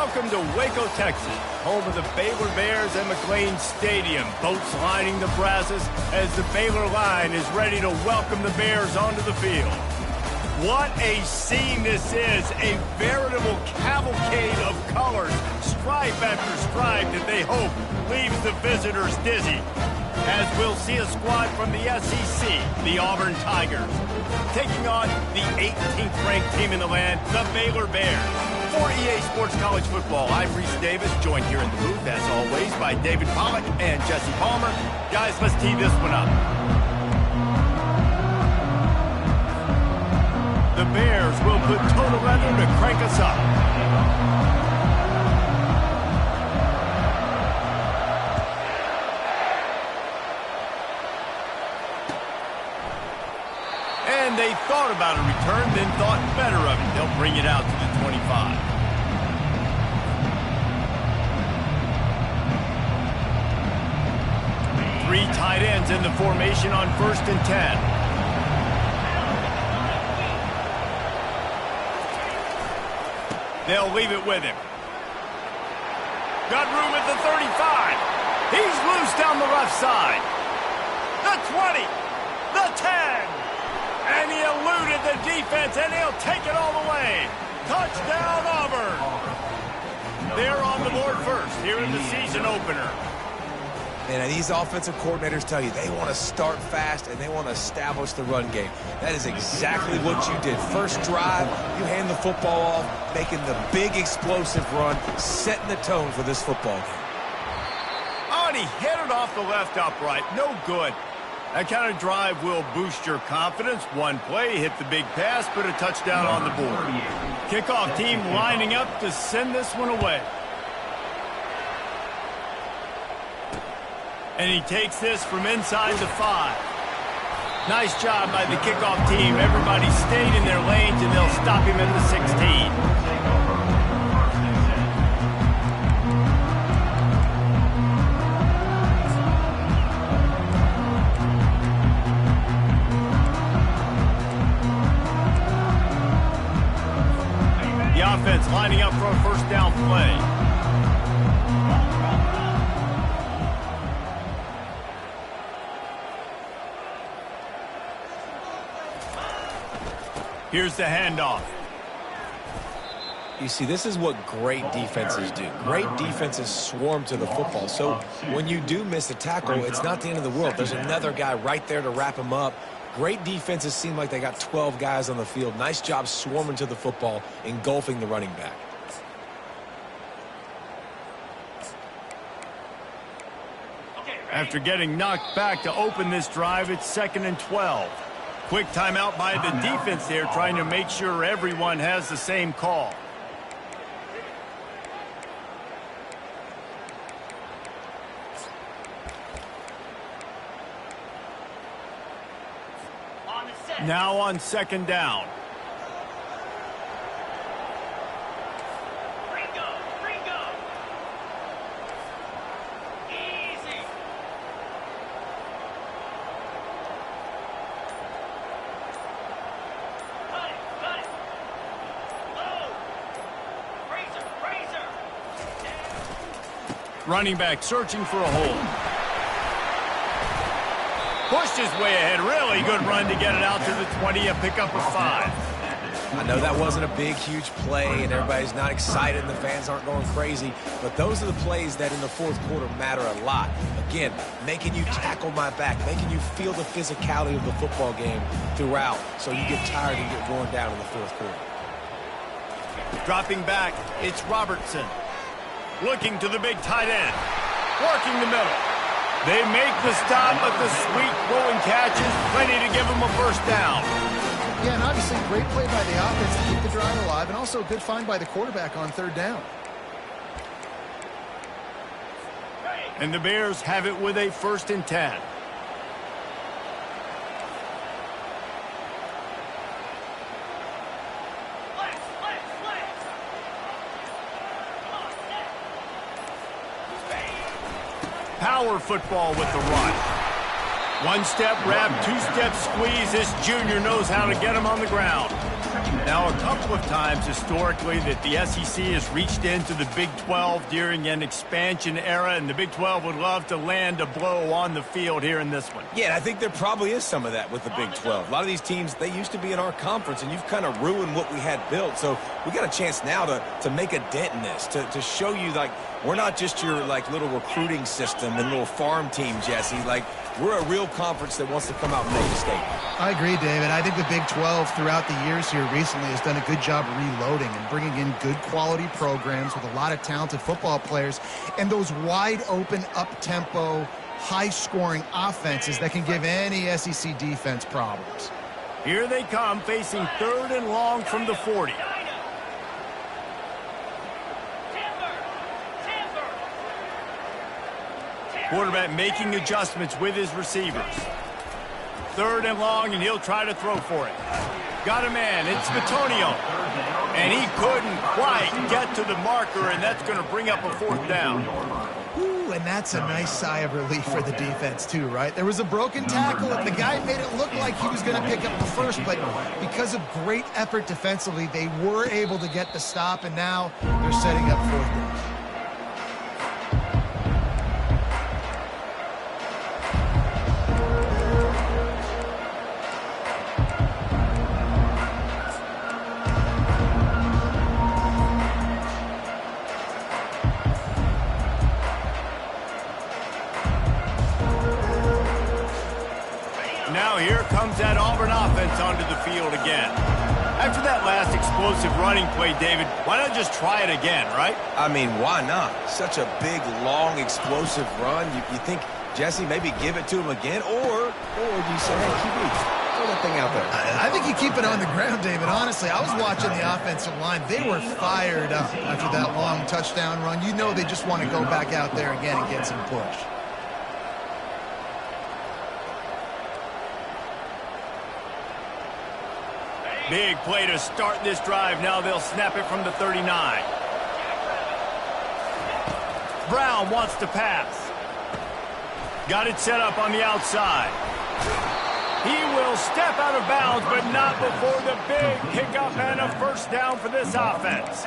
Welcome to Waco, Texas, home of the Baylor Bears and McLean Stadium. Boats lining the brasses as the Baylor line is ready to welcome the Bears onto the field. What a scene this is, a veritable cavalcade of colors, stripe after stripe that they hope leaves the visitors dizzy. As we'll see a squad from the SEC, the Auburn Tigers, taking on the 18th ranked team in the land, the Baylor Bears. For EA Sports College Football, I'm Reese Davis, joined here in the booth, as always, by David Pollack and Jesse Palmer. Guys, let's tee this one up. The Bears will put total leather to crank us up. And they thought about a return, then thought better of it. They'll bring it out to the 25. Three tight ends in the formation on 1st and 10. They'll leave it with him. Got room at the 35. He's loose down the left side. The 20. The 10. And he eluded the defense, and he'll take it all the way. Touchdown, Auburn. They're on the board first here in the season opener. And these offensive coordinators tell you they want to start fast and they want to establish the run game. That is exactly what you did. First drive, you hand the football off, making the big explosive run, setting the tone for this football game. Oh, and he hit it off the left upright. No good. That kind of drive will boost your confidence. One play, hit the big pass, put a touchdown on the board. Kickoff team lining up to send this one away. And he takes this from inside the 5. Nice job by the kickoff team. Everybody stayed in their lanes, and they'll stop him at the 16. Offense lining up for a first down play. Here's the handoff. You see, this is what great defenses do. Great defenses swarm to the football. So when you do miss a tackle, it's not the end of the world. There's another guy right there to wrap him up. Great defenses seem like they got 12 guys on the field. Nice job swarming to the football, engulfing the running back. After getting knocked back to open this drive, it's 2nd and 12. Quick timeout by the defense there, trying to make sure everyone has the same call. Now on 2nd down. Easy. Cut it. Low. Razor. Running back searching for a hole. Pushed his way ahead. Really good run to get it out to the 20, a pickup of 5. I know that wasn't a big, huge play, and everybody's not excited, and the fans aren't going crazy, but those are the plays that in the fourth quarter matter a lot. Again, making you tackle my back, making you feel the physicality of the football game throughout, so you get tired and get worn down in the fourth quarter. Dropping back, it's Robertson. Looking to the big tight end. Working the middle. They make the stop, but the sweet throwing catch is plenty to give them a first down. Yeah, and obviously great play by the offense to keep the drive alive, and also a good find by the quarterback on 3rd down. And the Bears have it with a 1st and 10. Power football with the run. One-step wrap, two-step squeeze. This junior knows how to get him on the ground. Now, a couple of times historically that the SEC has reached into the Big 12 during an expansion era, and the Big 12 would love to land a blow on the field here in this one. Yeah, and I think there probably is some of that with the Big 12. A lot of these teams, they used to be in our conference, and you've kind of ruined what we had built. So we got a chance now to make a dent in this, to show you, like, we're not just your, like, little recruiting system and little farm team, Jesse. Like, we're a real conference that wants to come out and make a statement. I agree, David. I think the Big 12 throughout the years here recently has done a good job reloading and bringing in good quality programs with a lot of talented football players and those wide open, up-tempo, high-scoring offenses that can give any SEC defense problems. Here they come, facing 3rd and long from the 40. Quarterback making adjustments with his receivers. 3rd and long, and he'll try to throw for it. Got a man. It's Matonio. And he couldn't quite get to the marker, and that's going to bring up a 4th down. Ooh, and that's a nice sigh of relief for the defense, too, right? There was a broken tackle, and the guy made it look like he was going to pick up the first, but because of great effort defensively, they were able to get the stop, and now they're setting up 4th down. Now here comes that Auburn offense onto the field again. After that last explosive running play, David, why not just try it again, right? I mean, why not? Such a big, long, explosive run. You think, Jesse, maybe give it to him again? Or do you say, hey, QB, throw that thing out there? I think you keep it on the ground, David. Honestly, I was watching the offensive line. They were fired up after that long touchdown run. You know they just want to go back out there again and get some push. Big play to start this drive. Now they'll snap it from the 39. Brown wants to pass. Got it set up on the outside. He will step out of bounds, but not before the big pickup and a 1st down for this offense.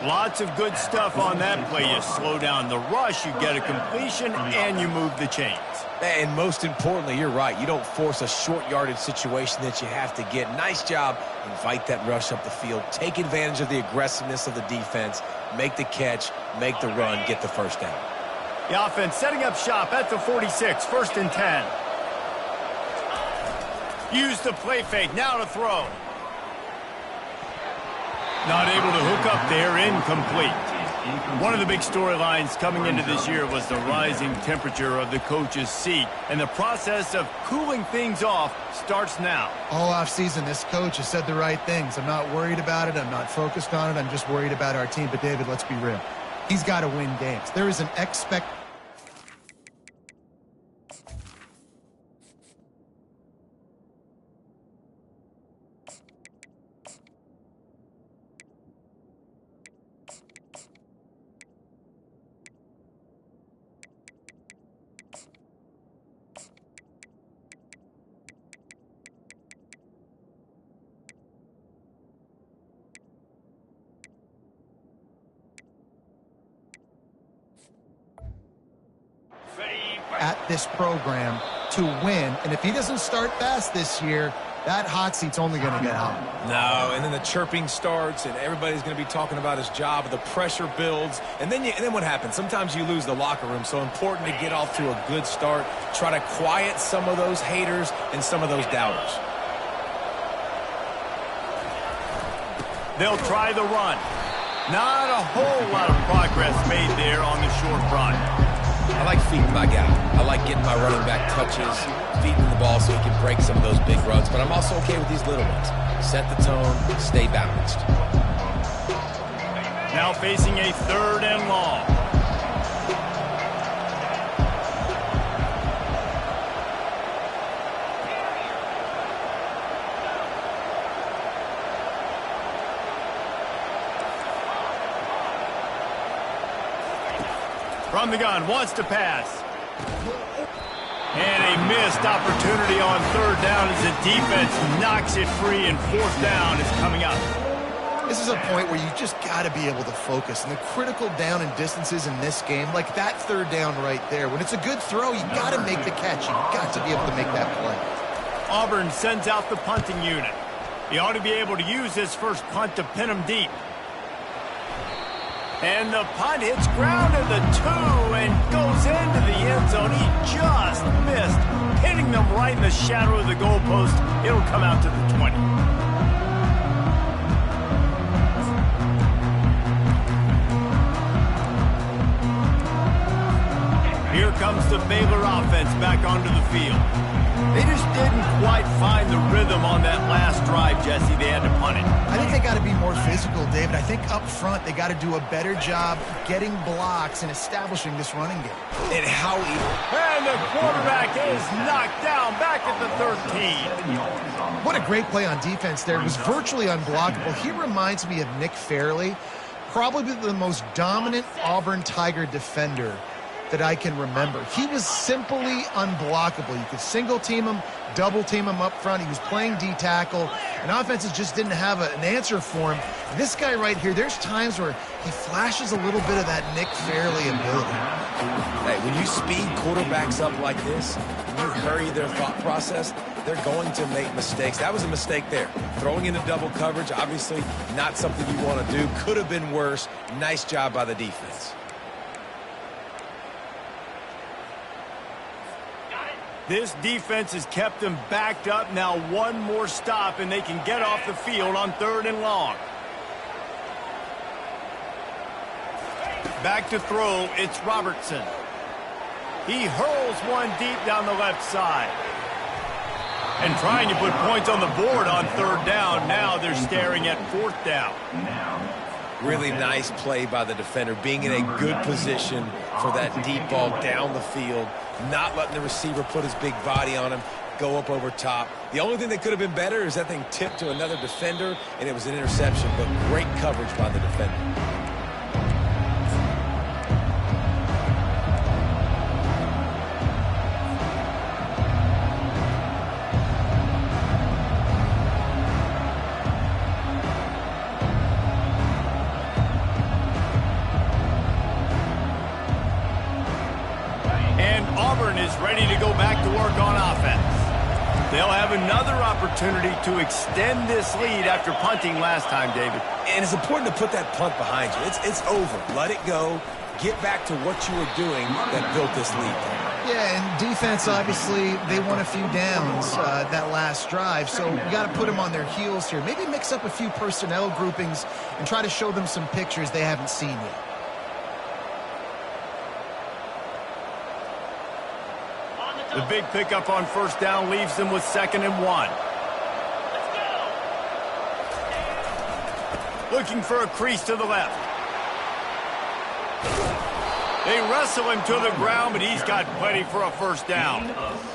Lots of good stuff on that play. You slow down the rush, you get a completion, and you move the chains. And most importantly, you're right. You don't force a short yardage situation that you have to get. Nice job. Invite that rush up the field. Take advantage of the aggressiveness of the defense. Make the catch. Make the run. Get the 1st down. The offense setting up shop at the 46. 1st and 10. Use the play fake. Now to throw. Not able to hook up there. Incomplete. One of the big storylines coming into this year was the rising temperature of the coach's seat, and the process of cooling things off starts now. All offseason, this coach has said the right things. I'm not worried about it. I'm not focused on it. I'm just worried about our team. But, David, let's be real. He's got to win games. There is an at this program to win. And if he doesn't start fast this year, that hot seat's only going to get hot. No, and then the chirping starts, and everybody's going to be talking about his job. The pressure builds, and then what happens? Sometimes you lose the locker room, so important to get off to a good start. Try to quiet some of those haters and some of those doubters. They'll try the run. Not a whole lot of progress made there on the short run. I like feeding my guy. I like getting my running back touches, feeding the ball so he can break some of those big runs. But I'm also okay with these little ones. Set the tone, stay balanced. Now facing a 3rd and long. From the gun, wants to pass. And a missed opportunity on third down as the defense knocks it free, and fourth down is coming up. This is a point where you just got to be able to focus. And the critical down and distances in this game, like that third down right there, when it's a good throw, you got to make the catch. You got to be able to make that play. Auburn sends out the punting unit. He ought to be able to use this first punt to pin him deep. And the punt hits ground at the 2 and goes into the end zone. He just missed, hitting them right in the shadow of the goalpost. It'll come out to the 20. Here comes the Baylor offense back onto the field. They just didn't quite find the rhythm on that last drive, Jesse. They had to punt it. I think they got to be more physical, David. I think up front they got to do a better job getting blocks and establishing this running game. And how he... And the quarterback is knocked down back at the 13. What a great play on defense there. It was virtually unblockable. He reminds me of Nick Fairley, probably the most dominant Auburn Tiger defender that I can remember. He was simply unblockable. You could single team him, double team him up front. He was playing D-tackle, and offenses just didn't have an answer for him. And this guy right here, there's times where he flashes a little bit of that Nick Fairley ability. Hey, when you speed quarterbacks up like this, when you hurry their thought process, they're going to make mistakes. That was a mistake there. Throwing into double coverage, obviously not something you want to do. Could have been worse. Nice job by the defense. This defense has kept them backed up. Now one more stop, and they can get off the field on 3rd and long. Back to throw, it's Robertson. He hurls one deep down the left side. And trying to put points on the board on 3rd down. Now they're staring at 4th down. Really nice play by the defender, being in a good position for that deep ball down the field, not letting the receiver put his big body on him, go up over top. The only thing that could have been better is that thing tipped to another defender, and it was an interception, but great coverage by the defender. Ready to go back to work on offense. They'll have another opportunity to extend this lead after punting last time, David. And it's important to put that punt behind you. It's over. Let it go. Get back to what you were doing that built this lead. Yeah, and defense, obviously, they won a few downs that last drive, so you got to put them on their heels here. Maybe mix up a few personnel groupings and try to show them some pictures they haven't seen yet. The big pickup on 1st down leaves them with 2nd and 1. Looking for a crease to the left. They wrestle him to the ground, but he's got plenty for a 1st down.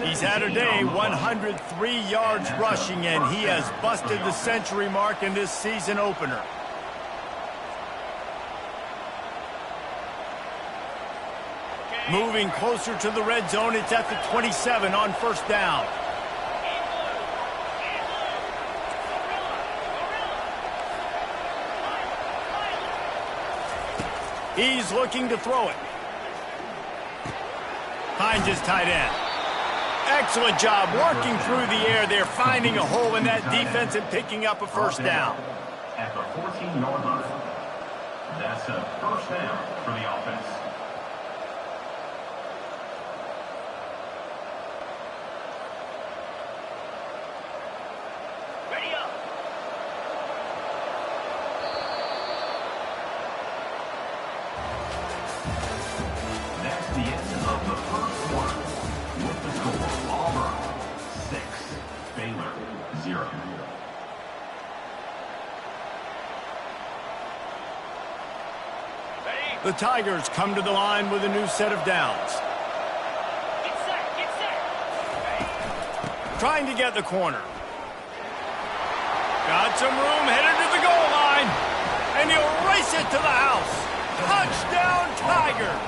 He's had a day, 103 yards rushing, and he has busted the century mark in this season opener. Moving closer to the red zone, it's at the 27 on 1st down. He's looking to throw it. Finds his tight end. Excellent job working through the air there, finding a hole in that defense and picking up a 1st down. At the 14-yard line. That's a 1st down for the offense. The Tigers come to the line with a new set of downs. Get set, get set. Trying to get the corner. Got some room, headed to the goal line. And he'll race it to the house. Touchdown, Tigers.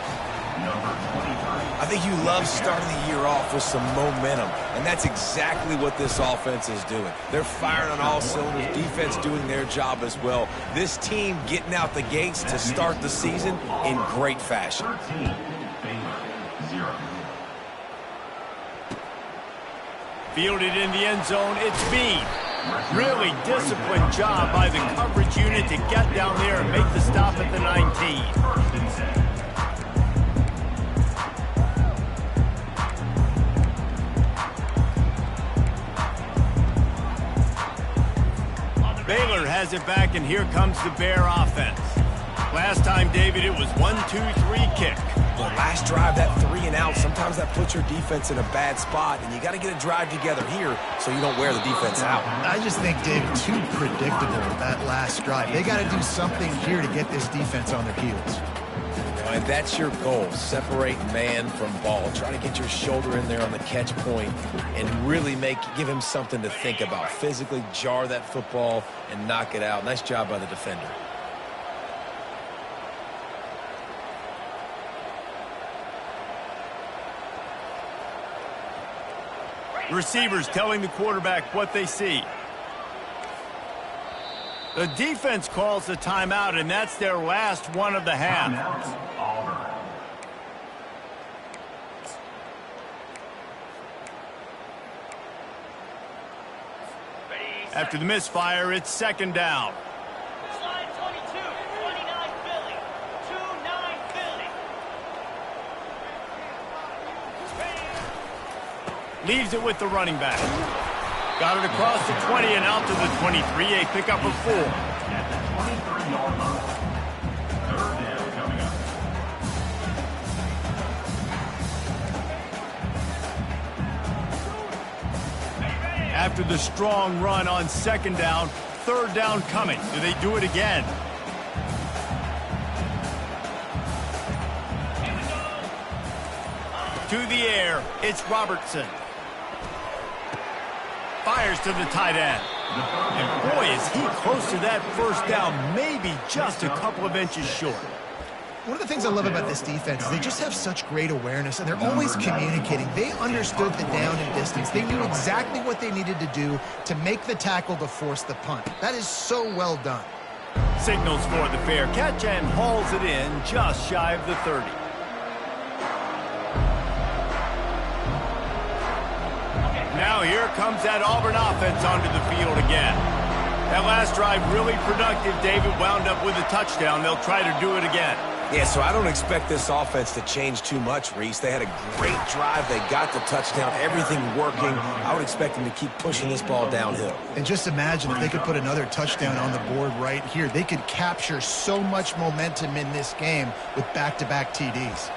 I think you love starting the year off with some momentum, and that's exactly what this offense is doing. They're firing on all cylinders, defense doing their job as well. This team getting out the gates to start the season in great fashion. 13, Baylor, 0. Fielded in the end zone, it's Bean. Really disciplined job by the coverage unit to get down there and make the stop at the 19. First and 10. Baylor has it back, and here comes the Bear offense. Last time, David, it was 1-2-3 kick. The last drive, that 3 and out, sometimes that puts your defense in a bad spot, and you got to get a drive together here so you don't wear the defense out. I just think, Dave, too predictable that last drive. They got to do something here to get this defense on their heels. And that's your goal, separate man from ball. Try to get your shoulder in there on the catch point and really give him something to think about. Physically jar that football and knock it out. Nice job by the defender. Receivers telling the quarterback what they see. The defense calls the timeout, and that's their last one of the half. Timeout, Auburn. After the misfire, it's second down. Slide 22, 29 Philly, 29 Philly. Leaves it with the running back. Got it across the 20 and out to the 23, a pickup of 4. At the 23-yard line. Third down coming up. After the strong run on second down, third down coming. Do they do it again? To the air, it's Robertson. Fires to the tight end. And boy, is he close to that first down, maybe just a couple of inches short. One of the things I love about this defense is they just have such great awareness, and they're always communicating. They understood the down and distance. They knew exactly what they needed to do to make the tackle to force the punt. That is so well done. Signals for the fair catch and hauls it in just shy of the 30. Now here comes that Auburn offense onto the field again. That last drive really productive. David wound up with a touchdown. They'll try to do it again. Yeah, so I don't expect this offense to change too much, Reese. They had a great drive. They got the touchdown. Everything working. I would expect them to keep pushing this ball downhill. And just imagine if they could put another touchdown on the board right here. They could capture so much momentum in this game with back-to-back TDs.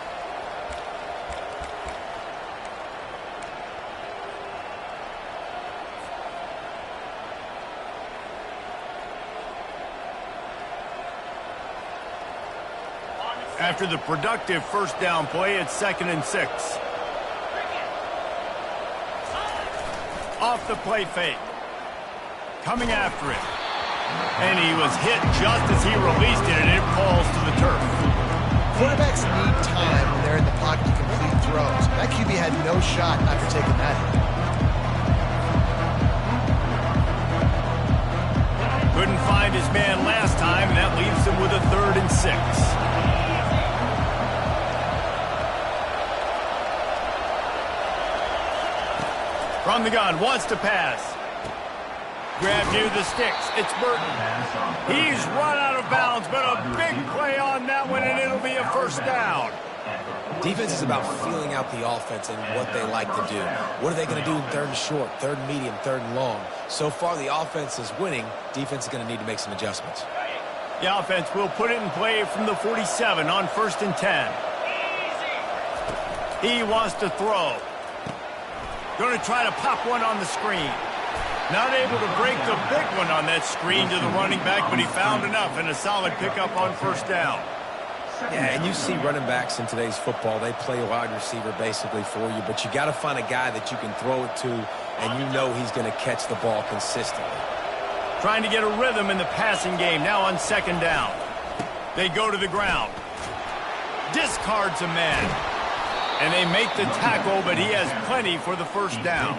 After the productive first down play, it's 2nd and 6. Off the play fake. Coming after it. And he was hit just as he released it, and it falls to the turf. Quarterbacks need time when they're in the pocket to complete throws. That QB had no shot after taking that hit. Couldn't find his man last time, and that leaves him with a 3rd and 6. From the gun, wants to pass. Grab near the sticks. It's Burton. He's run out of bounds, but a big play on that one, and it'll be a first down. Defense is about feeling out the offense and what they like to do. What are they going to do in 3rd and short, 3rd and medium, 3rd and long? So far, the offense is winning. Defense is going to need to make some adjustments. The offense will put it in play from the 47 on 1st and 10. He wants to throw. Going to try to pop one on the screen. Not able to break the big one on that screen to the running back, but he found enough and a solid pickup on first down. Yeah, and you see running backs in today's football, they play a wide receiver basically for you, but you got to find a guy that you can throw it to, and you know he's going to catch the ball consistently. Trying to get a rhythm in the passing game, now on 2nd down. They go to the ground. Discards a man. And they make the tackle, but he has plenty for the first down.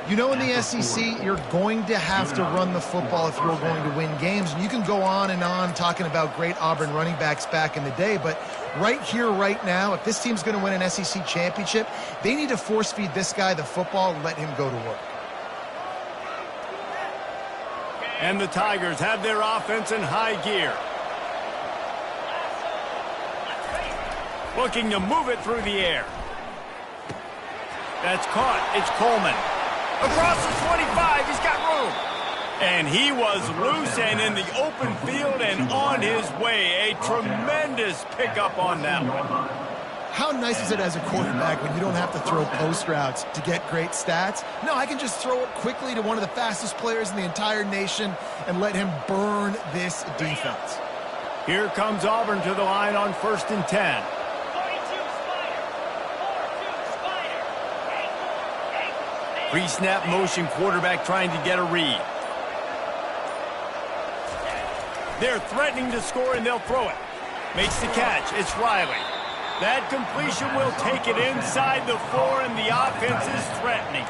You know, in the SEC, you're going to have to run the football if you're going to win games. And you can go on and on talking about great Auburn running backs back in the day, but right here, right now, if this team's going to win an SEC championship, they need to force-feed this guy the football and let him go to work. And the Tigers have their offense in high gear. Looking to move it through the air. That's caught. It's Coleman. Across the 25, he's got room. And he was loose and in the open field and on his way. A tremendous pickup on that one. How nice is it as a quarterback when you don't have to throw post routes to get great stats? No, I can just throw it quickly to one of the fastest players in the entire nation and let him burn this defense. Here comes Auburn to the line on 1st and 10. Pre-snap motion, quarterback trying to get a read. They're threatening to score, and they'll throw it. Makes the catch. It's Riley. That completion will take it inside the 4, and the offense is threatening.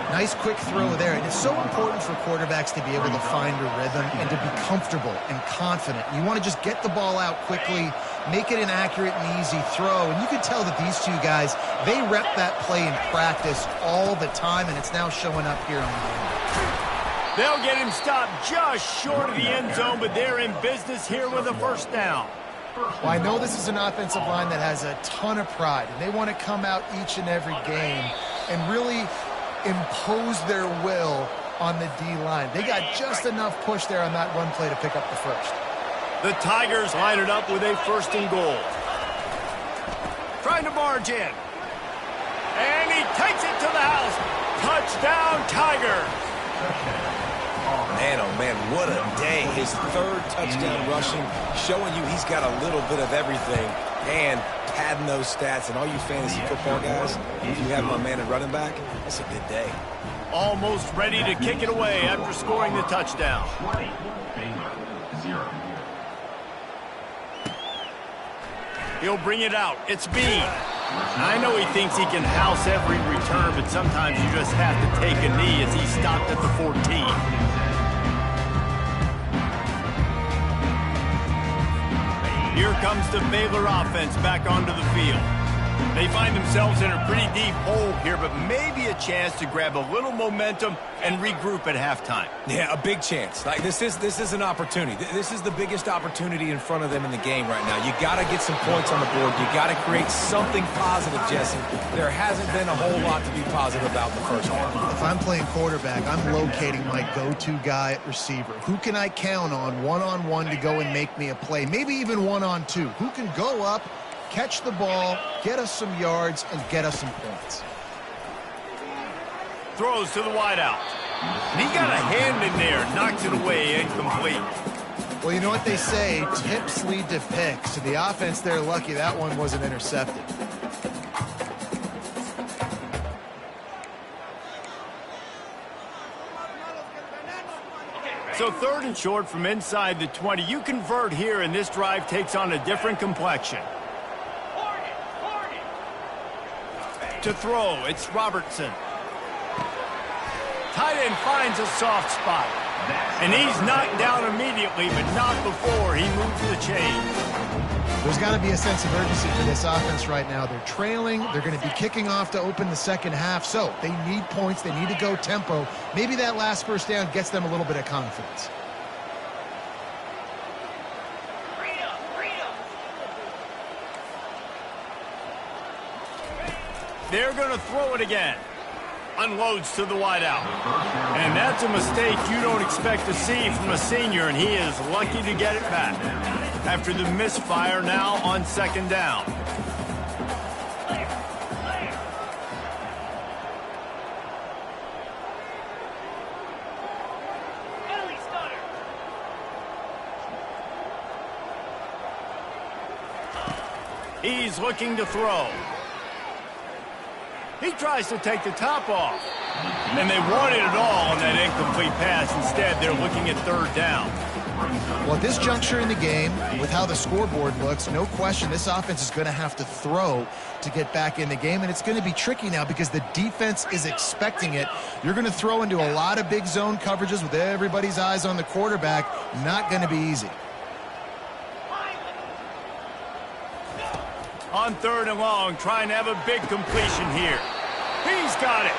Nice quick throw there. And it's so important for quarterbacks to be able to find a rhythm and to be comfortable and confident. You want to just get the ball out quickly, make it an accurate and easy throw. And you can tell that these two guys, they rep that play in practice all the time, and it's now showing up here on the game. They'll get him stopped just short of the end zone, but they're in business here with a first down. Well, I know this is an offensive line that has a ton of pride, and they want to come out each and every game and really impose their will on the D-line. They got just enough push there on that run play to pick up the first. The Tigers line it up with a 1st and goal. Trying to barge in. And he takes it to the house. Touchdown, Tigers. Man, oh man, what a day. His 3rd touchdown rushing, showing you he's got a little bit of everything and padding those stats. And all you fantasy football guys, if you have my man at running back, that's a good day. Almost ready to kick it away after scoring the touchdown. 20, Baylor, 0. He'll bring it out. It's Bean. I know he thinks he can house every return, but sometimes you just have to take a knee as he stopped at the 14. Here comes the Baylor offense back onto the field. They find themselves in a pretty deep hole here, but maybe a chance to grab a little momentum and regroup at halftime. Yeah, a big chance. Like this is an opportunity. This is the biggest opportunity in front of them in the game right now. You got to get some points on the board. You got to create something positive, Jesse. There hasn't been a whole lot to be positive about in the first half. If I'm playing quarterback, I'm locating my go-to guy at receiver. Who can I count on one-on-one to go and make me a play? Maybe even one-on-two. Who can go up, catch the ball, get us some yards, and get us some points. Throws to the wideout. And he got a hand in there, knocks it away, incomplete. Well, you know what they say, tips lead to picks. And the offense, they're lucky that one wasn't intercepted. So 3rd and short from inside the 20. You convert here, and this drive takes on a different complexion. To throw, it's Robertson. Tight end finds a soft spot. And he's knocked down immediately, but not before he moves the chains. There's got to be a sense of urgency for this offense right now. They're trailing. They're going to be kicking off to open the second half. So they need points. They need to go tempo. Maybe that last first down gets them a little bit of confidence. They're going to throw it again. Unloads to the wideout. And that's a mistake you don't expect to see from a senior, and he is lucky to get it back. After the misfire, now on 2nd down. He's looking to throw. He tries to take the top off. And they wanted it all on that incomplete pass. Instead, they're looking at 3rd down. Well, at this juncture in the game, with how the scoreboard looks, no question this offense is going to have to throw to get back in the game, and it's going to be tricky now because the defense is expecting it. You're going to throw into a lot of big zone coverages with everybody's eyes on the quarterback. Not going to be easy. On 3rd and long, trying to have a big completion here. He's got it.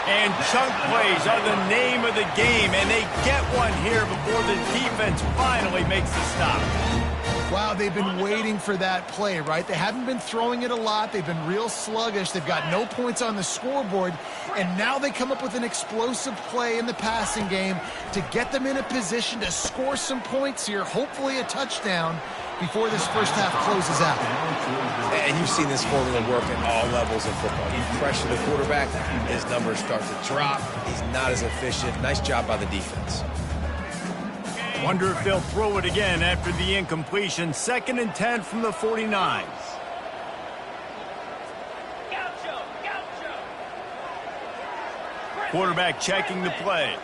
And chunk plays are the name of the game, and they get one here before the defense finally makes the stop. Wow, they've been waiting for that play, right? They haven't been throwing it a lot. They've been real sluggish. They've got no points on the scoreboard, and now they come up with an explosive play in the passing game to get them in a position to score some points here, hopefully a touchdown, before this first half closes out. And you've seen this formula work at all levels of football. You pressure the quarterback, his numbers start to drop. He's not as efficient. Nice job by the defense. Wonder if they'll throw it again after the incompletion. 2nd and 10 from the 49. Quarterback checking the play.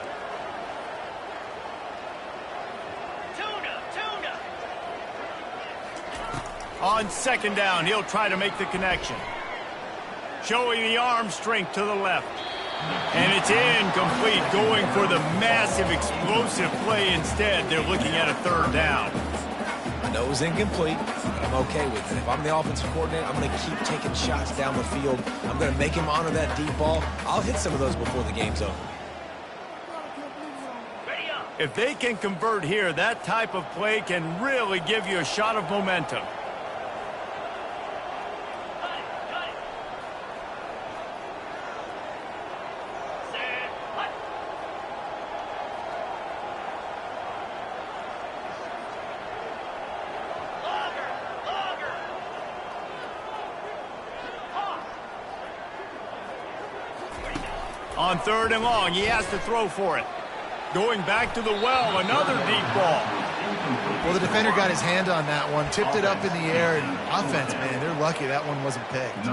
On 2nd down, he'll try to make the connection. Showing the arm strength to the left. And it's incomplete, going for the massive explosive play instead. They're looking at a 3rd down. I know it was incomplete, but I'm okay with it. If I'm the offensive coordinator, I'm going to keep taking shots down the field. I'm going to make him honor that deep ball. I'll hit some of those before the game's over. If they can convert here, that type of play can really give you a shot of momentum. On 3rd and long, he has to throw for it. Going back to the well, another deep ball. Well, the defender got his hand on that one, tipped it up in the air, and offense, man, they're lucky that one wasn't picked.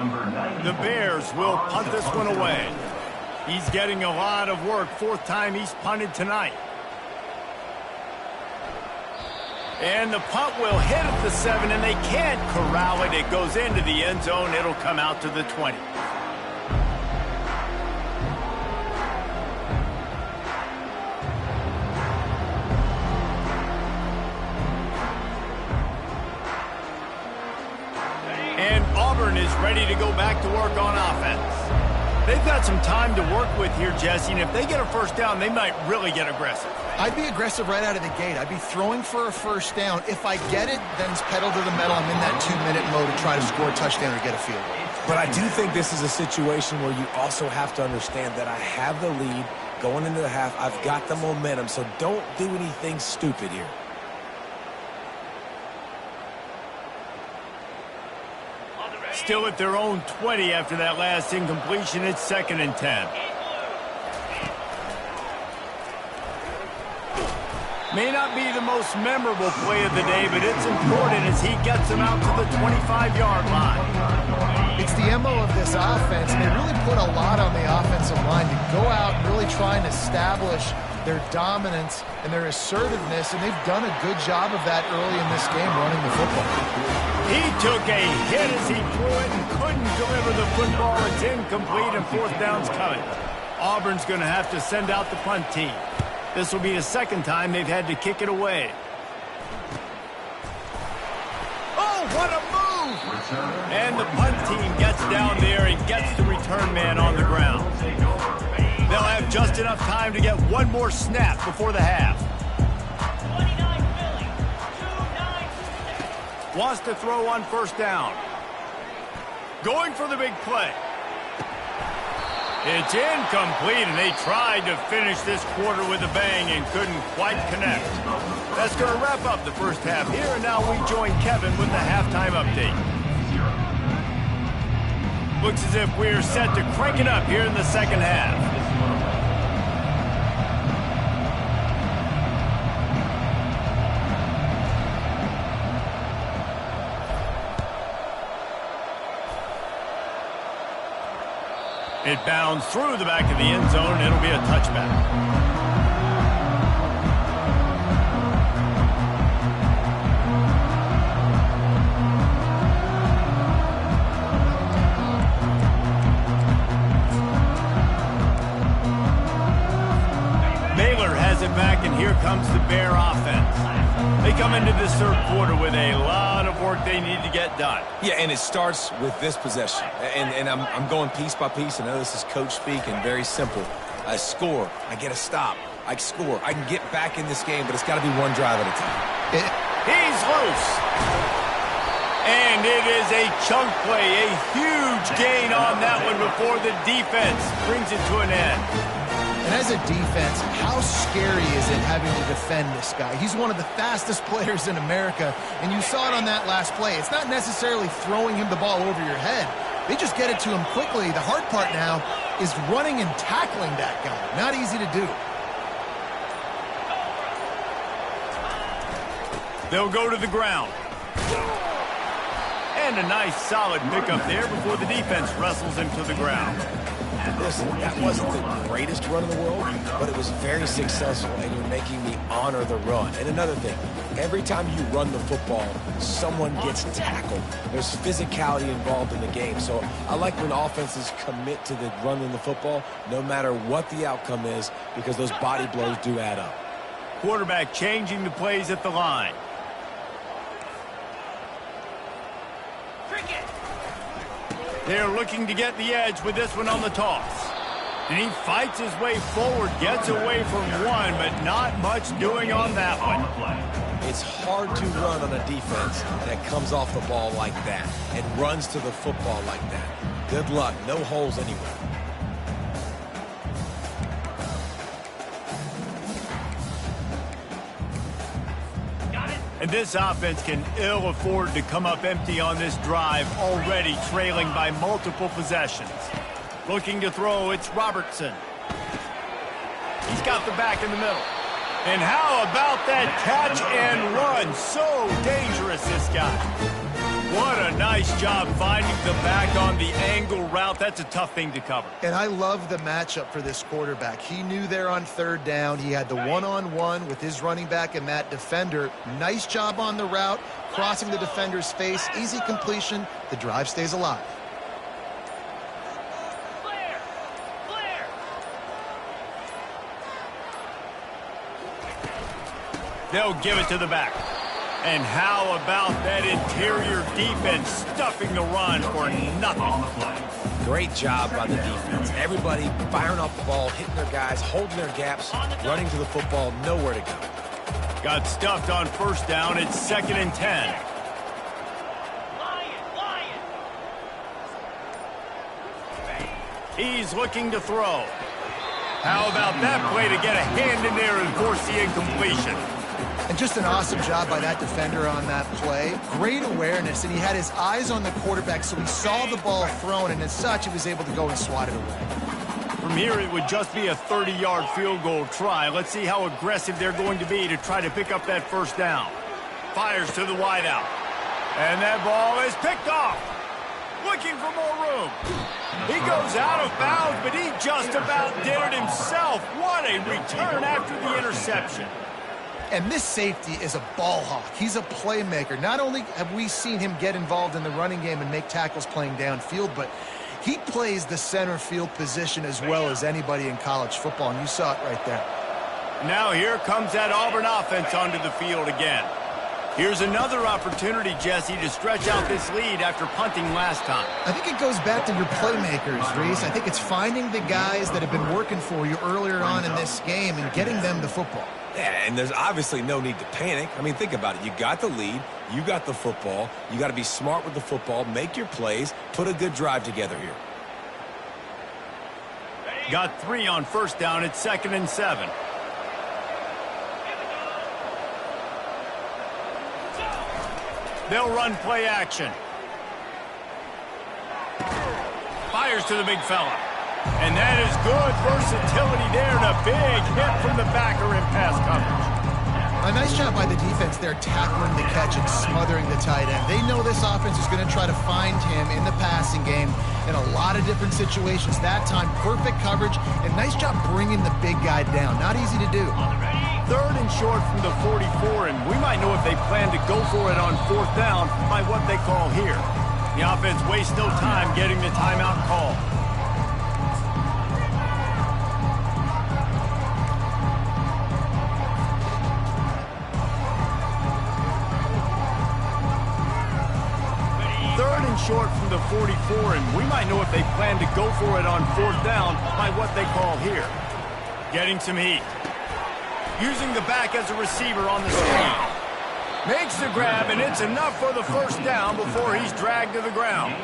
The Bears will punt this one away. He's getting a lot of work. 4th time he's punted tonight. And the punt will hit at the 7, and they can't corral it. It goes into the end zone. It'll come out to the 20. And Auburn is ready to go back to work on offense. They've got some time to work with here, Jesse, and if they get a 1st down, they might really get aggressive. I'd be aggressive right out of the gate. I'd be throwing for a 1st down. If I get it, then it's pedal to the metal. I'm in that 2-minute mode to try to score a touchdown or get a field goal. But I do think this is a situation where you also have to understand that I have the lead going into the half. I've got the momentum, so don't do anything stupid here. Still at their own 20 after that last incompletion. It's 2nd and 10. May not be the most memorable play of the day, but it's important as he gets them out to the 25-yard line. It's the MO of this offense, and they really put a lot on the offensive line to go out and really try and establish their dominance and their assertiveness, and they've done a good job of that early in this game running the football. He took a hit as he threw it and couldn't deliver the football. It's incomplete and 4th down's coming. Auburn's going to have to send out the punt team. This will be the 2nd time they've had to kick it away. Oh, what a move! And the punt team gets down there and gets the return man on the ground. They'll have just enough time to get one more snap before the half. Wants to throw on 1st down. Going for the big play. It's incomplete, and they tried to finish this quarter with a bang and couldn't quite connect. That's going to wrap up the first half here, and now we join Kevin with the halftime update. Looks as if we're set to crank it up here in the 2nd half. It bounds through the back of the end zone. It'll be a touchback. comes the Bear offense. They come into this third quarter with a lot of work they need to get done. Yeah, and it starts with this possession. And I'm going piece by piece. I know this is coach speak and very simple. I score. I get a stop. I score. I can get back in this game, but it's got to be one drive at a time. He's loose. And it is a chunk play, a huge gain on that one before the defense brings it to an end. And as a defense, how scary is it having to defend this guy? He's one of the fastest players in America, and you saw it on that last play. It's not necessarily throwing him the ball over your head. They just get it to him quickly. The hard part now is running and tackling that guy. Not easy to do. They'll go to the ground. And a nice solid pickup there before the defense wrestles him to the ground. Listen, that wasn't the greatest run in the world, but it was very successful, and you're making me honor the run. And another thing, every time you run the football, someone gets tackled. There's physicality involved in the game. So I like when offenses commit to the running the football, no matter what the outcome is, because those body blows do add up. Quarterback changing the plays at the line. They're looking to get the edge with this one on the toss. And he fights his way forward, gets away from one, but not much doing on that one. It's hard to run on a defense that comes off the ball like that and runs to the football like that. Good luck. No holes anywhere. And this offense can ill afford to come up empty on this drive, already trailing by multiple possessions. Looking to throw, it's Robertson. He's got the back in the middle. And how about that catch and run? So dangerous, this guy. What a nice job finding the back on the angle route. That's a tough thing to cover. And I love the matchup for this quarterback. He knew there on third down. He had the one-on-one with his running back and that defender. Nice job on the route, crossing the defender's face. Easy completion. The drive stays alive. They'll give it to the back. And how about that interior defense stuffing the run for nothing? Great job by the defense. Everybody firing off the ball, hitting their guys, holding their gaps, running to the football, nowhere to go. Got stuffed on first down. It's 2nd and 10. He's looking to throw. How about that play to get a hand in there and force the incompletion? And just an awesome job by that defender on that play. Great awareness, and he had his eyes on the quarterback, so he saw the ball thrown, and as such, he was able to go and swat it away. From here, it would just be a 30-yard field goal try. Let's see how aggressive they're going to be to try to pick up that first down. Fires to the wideout. And that ball is picked off. Looking for more room. He goes out of bounds, but he just about did it himself. What a return after the interception. And this safety is a ball hawk. He's a playmaker. Not only have we seen him get involved in the running game and make tackles playing downfield, but he plays the center field position as well as anybody in college football, and you saw it right there. Now here comes that Auburn offense onto the field again. Here's another opportunity, Jesse, to stretch out this lead after punting last time. I think it goes back to your playmakers, Reese. I think it's finding the guys that have been working for you earlier on in this game and getting them the football. Yeah, and there's obviously no need to panic. I mean, think about it. You got the lead. You got the football. You got to be smart with the football, make your plays, put a good drive together here. Got 3 on first down. It's 2nd and 7. They'll run play action. Fires to the big fella. And that is good versatility there, and a big hit from the backer in pass coverage. A nice job by the defense there, tackling the catch and smothering the tight end. They know this offense is going to try to find him in the passing game in a lot of different situations. That time, perfect coverage, and nice job bringing the big guy down. Not easy to do. 3rd and short from the 44, and we might know if they plan to go for it on 4th down by what they call here. The offense wastes no time getting the timeout call. 44, and we might know if they plan to go for it on 4th down by what they call here. Getting some heat. Using the back as a receiver on the screen. Makes the grab, and it's enough for the 1st down before he's dragged to the ground.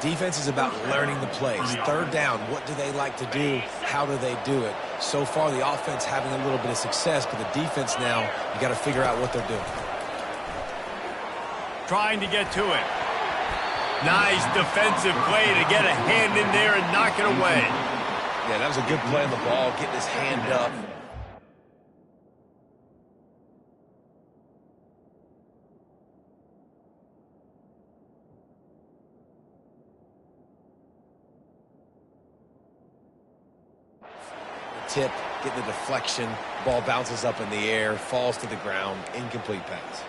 Defense is about learning the plays. 3rd down, what do they like to do? How do they do it? So far, the offense having a little bit of success, but the defense now, you got to figure out what they're doing. Trying to get to it. Nice defensive play to get a hand in there and knock it away. Yeah, that was a good play on the ball, getting his hand up. Tip, getting the deflection, ball bounces up in the air, falls to the ground, incomplete pass.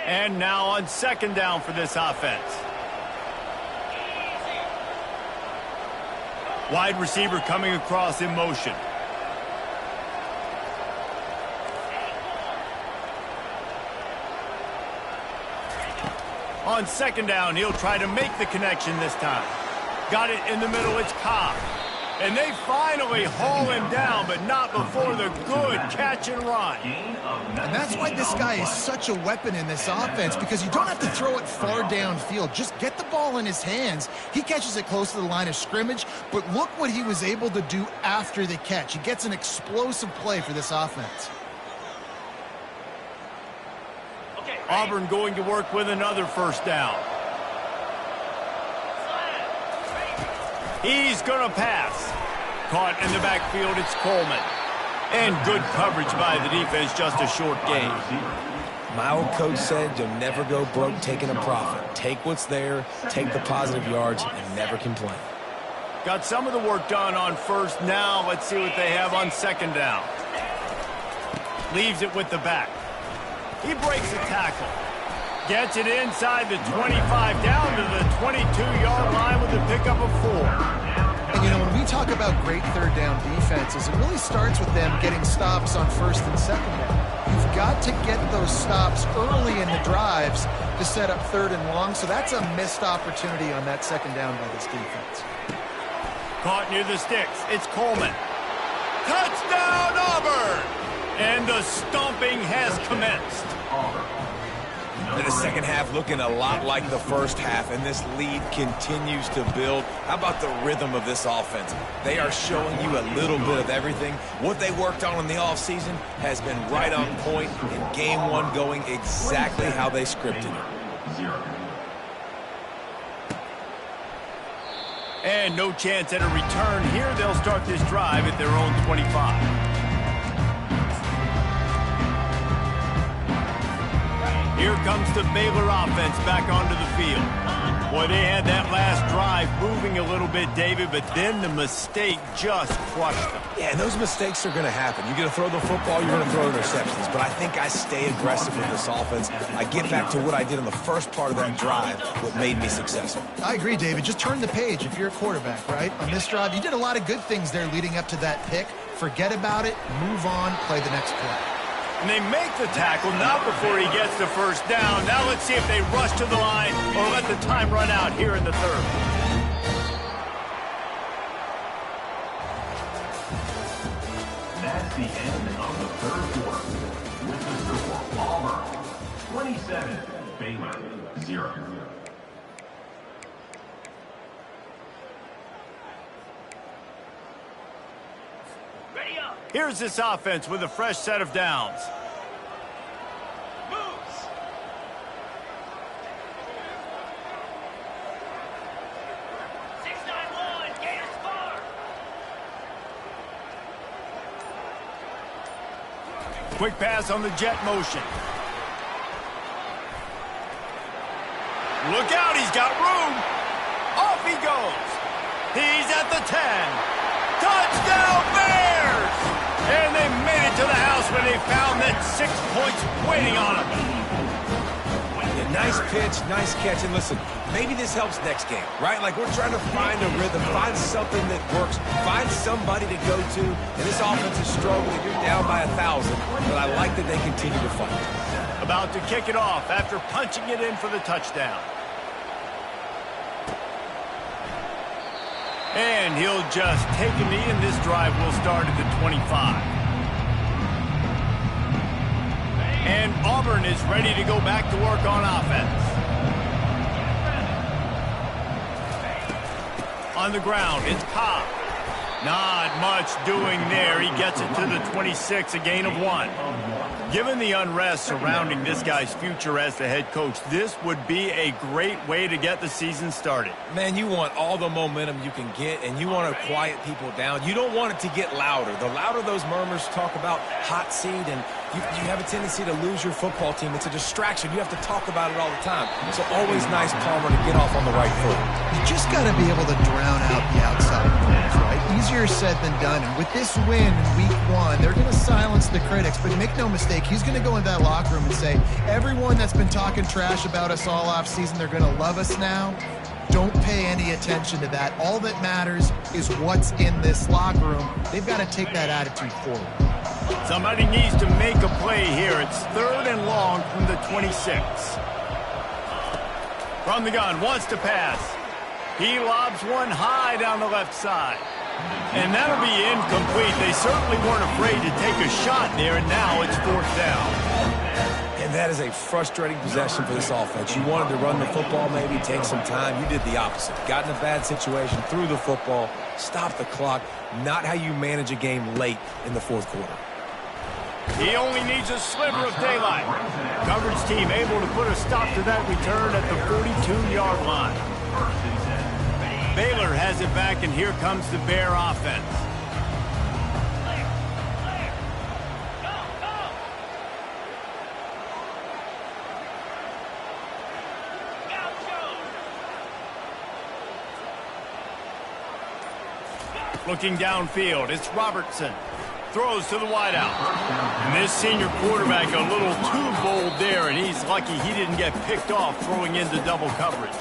And now on 2nd down for this offense. Wide receiver coming across in motion. On 2nd down, he'll try to make the connection this time. Got it in the middle, it's Cobb. And they finally haul him down, but not before the good catch and run. And that's why this guy is such a weapon in this offense, because you don't have to throw it far downfield. Just get the ball in his hands. He catches it close to the line of scrimmage, but look what he was able to do after the catch. He gets an explosive play for this offense. Auburn going to work with another 1st down. He's going to pass. Caught in the backfield, it's Coleman. And good coverage by the defense, just a short gain. My old coach said you'll never go broke taking a profit. Take what's there, take the positive yards, and never complain. Got some of the work done on 1st. Now let's see what they have on 2nd down. Leaves it with the back. He breaks a tackle. Gets it inside the 25, down to the 22-yard line with a pickup of 4. And, you know, when we talk about great 3rd down defenses, it really starts with them getting stops on 1st and 2nd down. You've got to get those stops early in the drives to set up 3rd and long, so that's a missed opportunity on that 2nd down by this defense. Caught near the sticks. It's Coleman. Touchdown, Auburn! And the stomping has commenced. In the 2nd half, looking a lot like the 1st half, and this lead continues to build. How about the rhythm of this offense? They are showing you a little bit of everything. What they worked on in the offseason has been right on point, and game 1 going exactly how they scripted it. And no chance at a return here. They'll start this drive at their own 25. Here comes the Baylor offense back onto the field. Boy, they had that last drive moving a little bit, David, but then the mistake just crushed them. Yeah, and those mistakes are going to happen. You're going to throw the football, you're going to throw interceptions. But I think I stay aggressive with this offense. I get back to what I did in the first part of that drive, what made me successful. I agree, David. Just turn the page if you're a quarterback, right? On this drive, you did a lot of good things there leading up to that pick. Forget about it, move on, play the next play. And they make the tackle, not before he gets the 1st down. Now let's see if they rush to the line or let the time run out here in the 3rd. That's the end of the 3rd quarter. With the score, Auburn 27, Baylor 0. Here's this offense with a fresh set of downs. Moves. Quick pass on the jet motion. Look out, he's got room. Off he goes. He's at the 10. Touchdown Bears! And they made it to the house when they found that 6 points waiting on them. Yeah, Nice pitch, nice catch. And listen, maybe this helps next game, right? Like we're trying to find a rhythm, find something that works, find somebody to go to. And this offense is struggling. You're down by 1,000, but I like that they continue to fight. About to kick it off after punching it in for the touchdown. And he'll just take a knee, and this drive will start at the 25. And Auburn is ready to go back to work on offense. On the ground, it's Cobb. Not much doing there. He gets it to the 26, a gain of 1. Given the unrest surrounding this guy's future as the head coach, this would be a great way to get the season started. Man, you want all the momentum you can get, and you want to quiet people down. You don't want it to get louder. The louder those murmurs talk about hot seat, and you have a tendency to lose your football team. It's a distraction. You have to talk about it all the time. So always nice, Palmer, to get off on the right foot. You just got to be able to drown out the outside noise, right? Easier said than done. And with this win in week 1, they're going to silence the critics. But make no mistake, he's going to go into that locker room and say, everyone that's been talking trash about us all off season, they're going to love us now. Don't pay any attention to that. All that matters is what's in this locker room. They've got to take that attitude forward. Somebody needs to make a play here. It's 3rd and long from the 26. From the gun, wants to pass. He lobs one high down the left side. And that'll be incomplete. They certainly weren't afraid to take a shot there, and now it's 4th down. And that is a frustrating possession for this offense. You wanted to run the football, maybe take some time. You did the opposite. Got in a bad situation, threw the football, stopped the clock. Not how you manage a game late in the 4th quarter. He only needs a sliver of daylight. Coverage team able to put a stop to that return at the 42-yard line. Baylor has it back, and here comes the Bear offense. Looking downfield, it's Robertson. Throws to the wideout. And this senior quarterback a little too bold there, and he's lucky he didn't get picked off throwing into double coverage.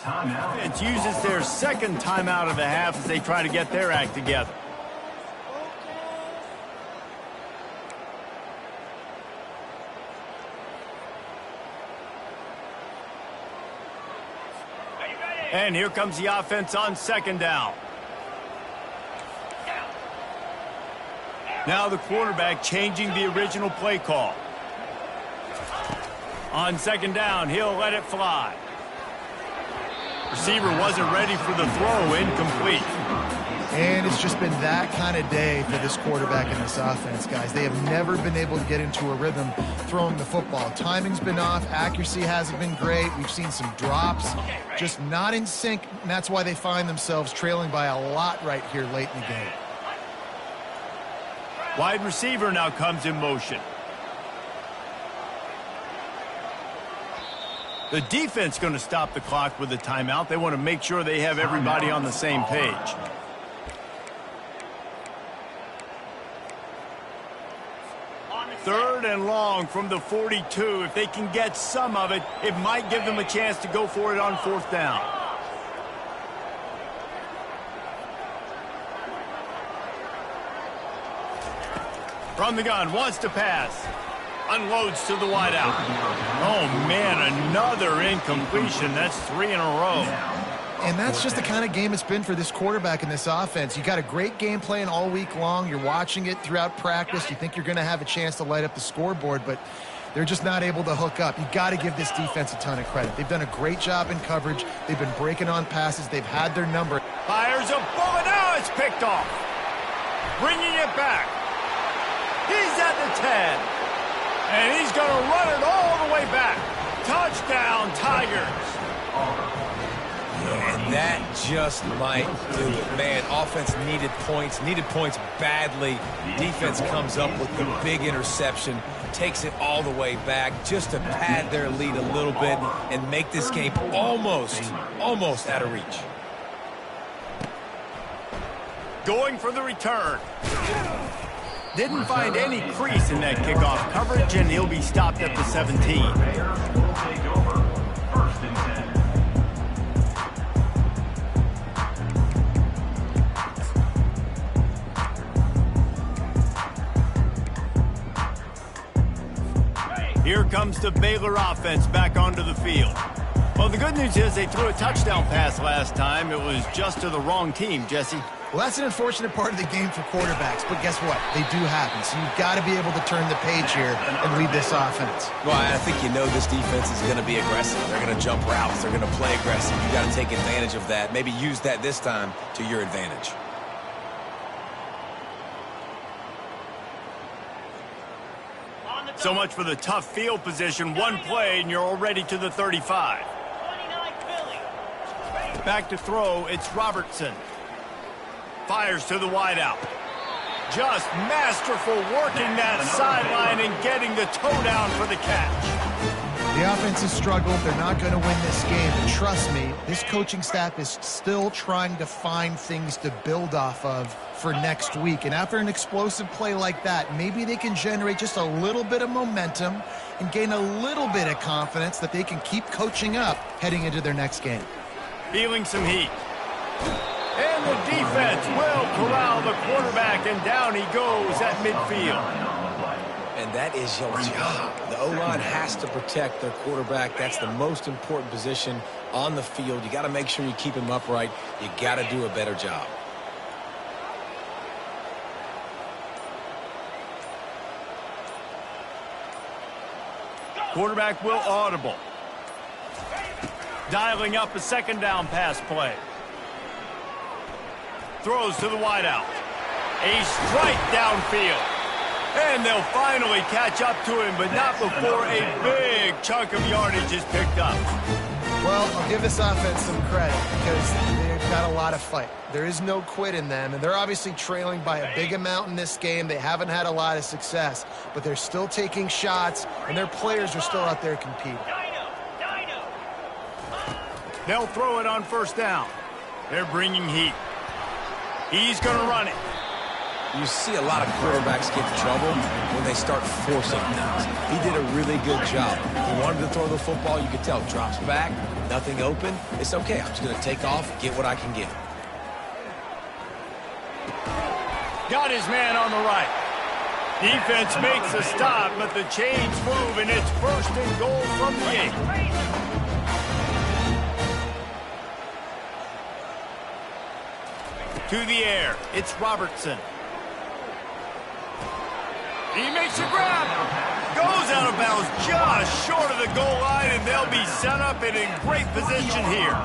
It uses their second timeout of the half as they try to get their act together. And here comes the offense on 2nd down. Now the quarterback changing the original play call. On 2nd down, he'll let it fly. Receiver wasn't ready for the throw, incomplete. And it's just been that kind of day for this quarterback and this offense, guys. They have never been able to get into a rhythm throwing the football. Timing's been off. Accuracy hasn't been great. We've seen some drops, just not in sync, and that's why they find themselves trailing by a lot right here late in the game. Wide receiver now comes in motion. The defense going to stop the clock with a timeout. They want to make sure they have everybody on the same page. Third and long from the 42. If they can get some of it, it might give them a chance to go for it on 4th down. From the gun, wants to pass. Unloads to the wideout. Oh, man, another incompletion. That's 3 in a row. And that's just the kind of game it's been for this quarterback and this offense. You got a great game plan all week long. You're watching it throughout practice. You think you're going to have a chance to light up the scoreboard, but They're just not able to hook up. You got to give this defense a ton of credit. They've done a great job in coverage. They've been breaking on passes. They've had their number. Fires a bullet. Now it's picked off. Bringing it back. He's at the 10. And he's going to run it all the way back. Touchdown, Tigers. And that just might do it. Man, offense needed points badly. Defense comes up with the big interception, takes it all the way back just to pad their lead a little bit and make this game almost out of reach. Going for the return. Didn't find any crease in that kickoff coverage, and he'll be stopped at the 17. Bears will take over. 1st and 10. Here comes the Baylor offense back onto the field. Well, the good news is they threw a touchdown pass last time. It was just to the wrong team, Jesse. Well, that's an unfortunate part of the game for quarterbacks, but guess what? They do happen, so you've got to be able to turn the page here and lead this offense. Well, I think you know this defense is going to be aggressive. They're going to jump routes. They're going to play aggressive. You got to take advantage of that. Maybe use that this time to your advantage. So much for the tough field position. One play, and you're already to the 35. 29 Philly. Back to throw, it's Robertson. Fires to the wideout. Just masterful working that sideline and getting the toe down for the catch. The offense has struggled. They're not going to win this game. And trust me, this coaching staff is still trying to find things to build off of for next week. And after an explosive play like that, maybe they can generate just a little bit of momentum and gain a little bit of confidence that they can keep coaching up heading into their next game. Feeling some heat. And the defense will corral the quarterback, and down he goes at midfield. And that is your job. The O-line has to protect their quarterback. That's the most important position on the field. You got to make sure you keep him upright. You got to do a better job. Quarterback will audible. Dialing up a second down pass play. Throws to the wideout. A strike downfield. And they'll finally catch up to him, but not before a big chunk of yardage is picked up. Well, I'll give this offense some credit because they've got a lot of fight. There is no quit in them, and they're obviously trailing by a big amount in this game. They haven't had a lot of success, but they're still taking shots, and their players are still out there competing. They'll throw it on first down. They're bringing heat. He's going to run it. You see a lot of quarterbacks get in trouble when they start forcing things. He did a really good job. He wanted to throw the football. You could tell. Drops back, nothing open. It's okay. I'm just going to take off, get what I can get. Got his man on the right. Defense makes a stop, but the chains move, and it's 1st and goal from the 8. To the air, it's Robertson. He makes a grab. Goes out of bounds just short of the goal line, and they'll be set up and in great position here.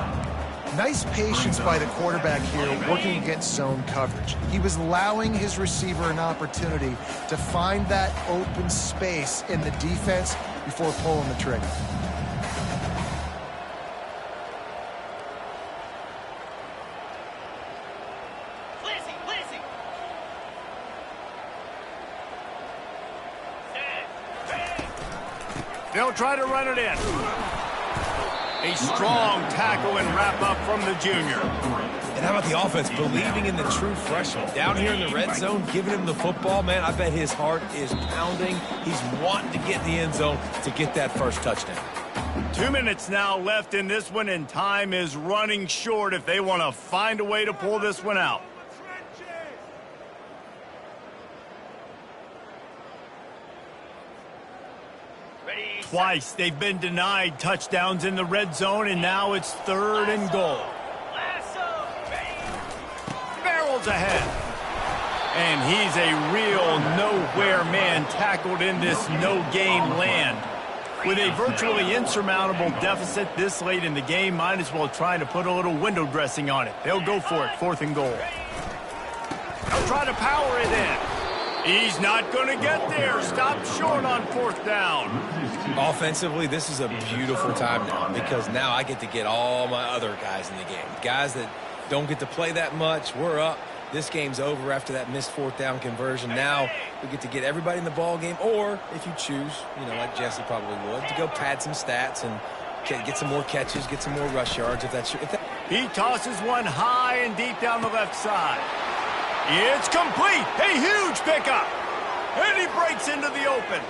Nice patience by the quarterback here working against zone coverage. He was allowing his receiver an opportunity to find that open space in the defense before pulling the trigger. They'll try to run it in. A strong tackle and wrap up from the junior. And how about the offense believing in the true freshman? Down here in the red zone, giving him the football, man, I bet his heart is pounding. He's wanting to get in the end zone to get that first touchdown. 2 minutes now left in this one, and time is running short if they want to find a way to pull this one out. Twice they've been denied touchdowns in the red zone, and now it's 3rd and goal. Barrels ahead. And he's a real nowhere man tackled in this no-game land. With a virtually insurmountable deficit this late in the game, might as well try to put a little window dressing on it. They'll go for it, 4th and goal. They'll try to power it in. He's not going to get there. Stop short on 4th down. Offensively, this is a beautiful time now because now I get to get all my other guys in the game. Guys that don't get to play that much, we're up. This game's over after that missed 4th down conversion. Now we get to get everybody in the ball game, or if you choose, like Jesse probably would, to go pad some stats and get some more catches, get some more rush yards. He tosses one high and deep down the left side. It's complete. A huge pickup. And he breaks into the open.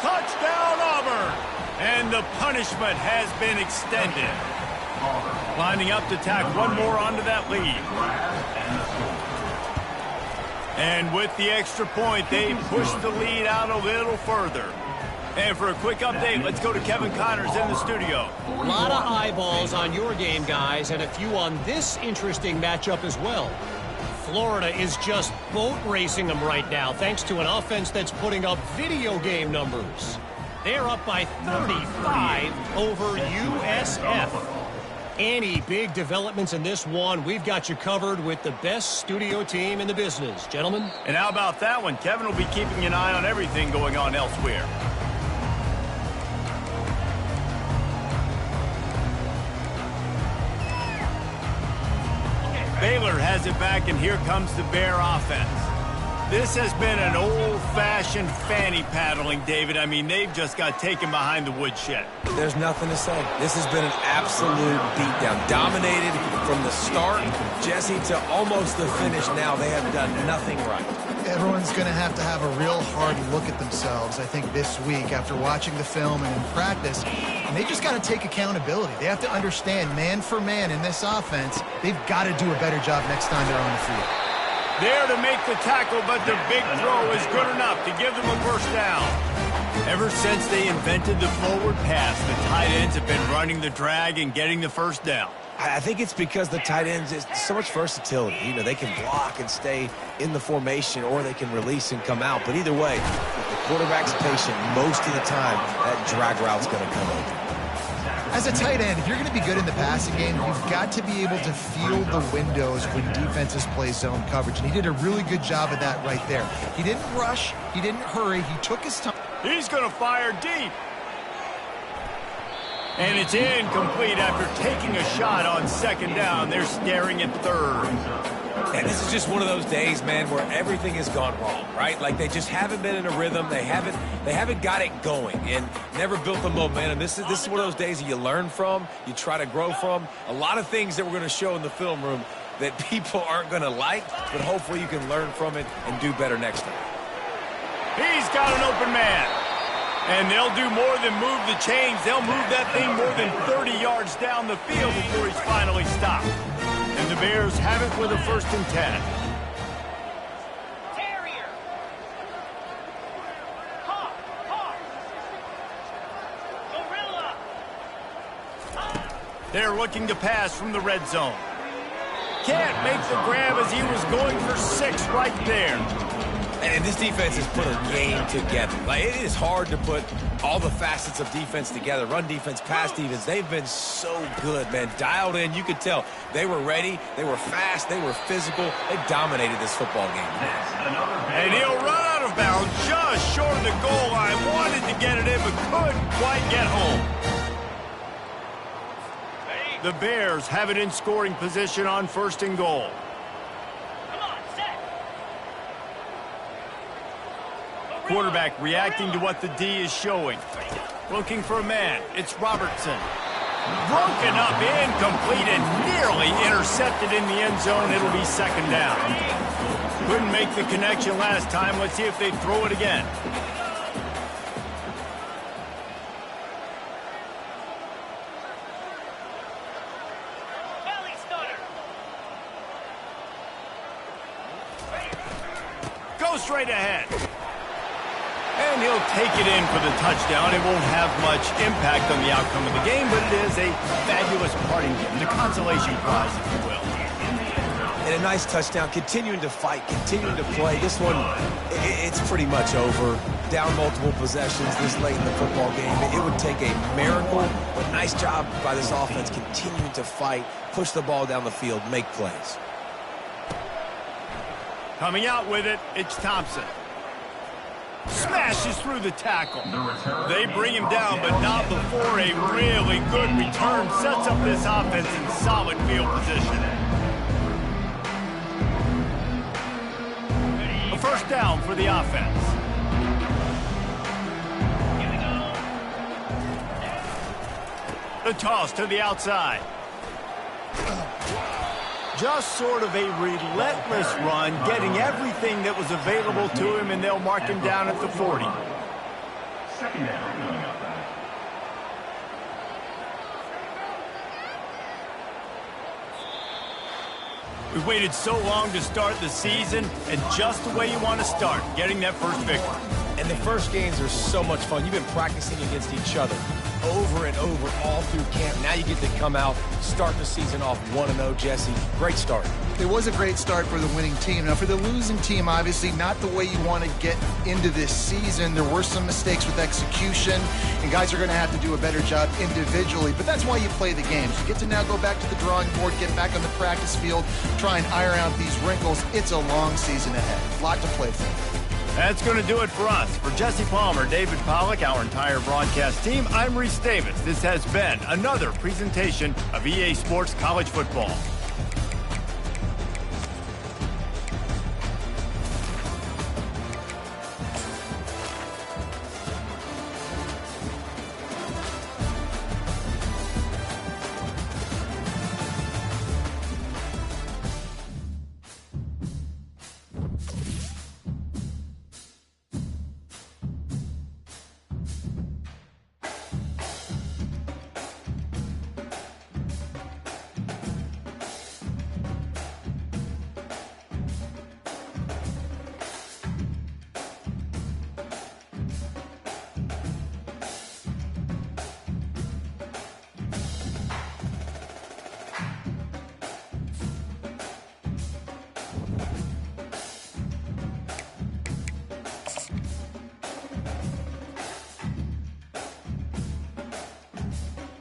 Touchdown, Auburn. And the punishment has been extended. Lining up to tack one more onto that lead. And with the extra point, they push the lead out a little further. And for a quick update, let's go to Kevin Connors in the studio. A lot of eyeballs on your game, guys, and a few on this interesting matchup as well. Florida is just boat racing them right now, thanks to an offense that's putting up video game numbers. They're up by 35 over USF. Any big developments in this one, we've got you covered with the best studio team in the business. Gentlemen? And how about that one? Kevin will be keeping an eye on everything going on elsewhere. Baylor has it back, and here comes the Bear offense. This has been an old-fashioned fanny paddling, David. I mean, they've just got taken behind the woodshed. There's nothing to say. This has been an absolute beatdown. Dominated from the start, Jesse, to almost the finish now. They have done nothing right. Everyone's going to have a real hard look at themselves, I think, this week after watching the film and in practice. And they just got to take accountability. They have to understand, man for man in this offense, they've got to do a better job next time they're on the field. There to make the tackle, but the big throw is good enough to give them a first down. Ever since they invented the forward pass, the tight ends have been running the drag and getting the first down. I think it's because the tight ends is so much versatility. They can block and stay in the formation, or they can release and come out. But either way, if the quarterback's patient, most of the time, that drag route's going to come open. As a tight end, if you're going to be good in the passing game, you've got to be able to feel the windows when defenses play zone coverage. And he did a really good job of that right there. He didn't rush. He didn't hurry. He took his time. He's going to fire deep. And it's incomplete after taking a shot on 2nd down. They're staring at 3rd. And this is just one of those days, man, where everything has gone wrong, right? Like they just haven't been in a rhythm. They haven't got it going and never built the momentum. This is one of those days that you learn from, you try to grow from. A lot of things that we're going to show in the film room that people aren't going to like, but hopefully you can learn from it and do better next time. He's got an open man. And they'll do more than move the chains. They'll move that thing more than 30 yards down the field before he's finally stopped. And the Bears have it with a 1st and 10. Terrier. Hawk. Gorilla. They're looking to pass from the red zone. Can't make the grab as he was going for 6 right there. And this defense has put a game together. Like, it is hard to put all the facets of defense together. Run defense, pass defense. They've been so good, man. Dialed in. You could tell they were ready. They were fast. They were physical. They dominated this football game. And he'll run out of bounds just short of the goal line. Wanted to get it in, but couldn't quite get home. The Bears have it in scoring position on 1st and goal. Quarterback reacting to what the D is showing. Looking for a man. It's Robertson. Broken up, incomplete, and nearly intercepted in the end zone. It'll be 2nd down. Couldn't make the connection last time. Let's see if they throw it again. Go straight ahead. And he'll take it in for the touchdown. It won't have much impact on the outcome of the game, but it is a fabulous parting gift, a consolation prize, if you will. And a nice touchdown, continuing to fight, continuing to play. This one, it's pretty much over. Down multiple possessions this late in the football game. It would take a miracle, but nice job by this offense continuing to fight, push the ball down the field, make plays. Coming out with it, it's Thompson. Smashes through the tackle. They bring him down, but not before a really good return sets up this offense in solid field position. A first down for the offense. The toss to the outside. Just sort of a relentless run, getting everything that was available to him, and they'll mark him down at the 40. Second down. We've waited so long to start the season, and just the way you want to start, getting that first victory. And the first games are so much fun. You've been practicing against each other over and over all through camp. Now you get to come out, start the season off 1-0, Jesse. Great start. It was a great start for the winning team. Now, for the losing team, obviously not the way you want to get into this season. There were some mistakes with execution, and guys are going to have to do a better job individually. But that's why you play the games. You get to now go back to the drawing board, get back on the practice field, try and iron out these wrinkles. It's a long season ahead. A lot to play for. That's going to do it for us. For Jesse Palmer, David Pollack, our entire broadcast team, I'm Reese Davis. This has been another presentation of EA Sports College Football.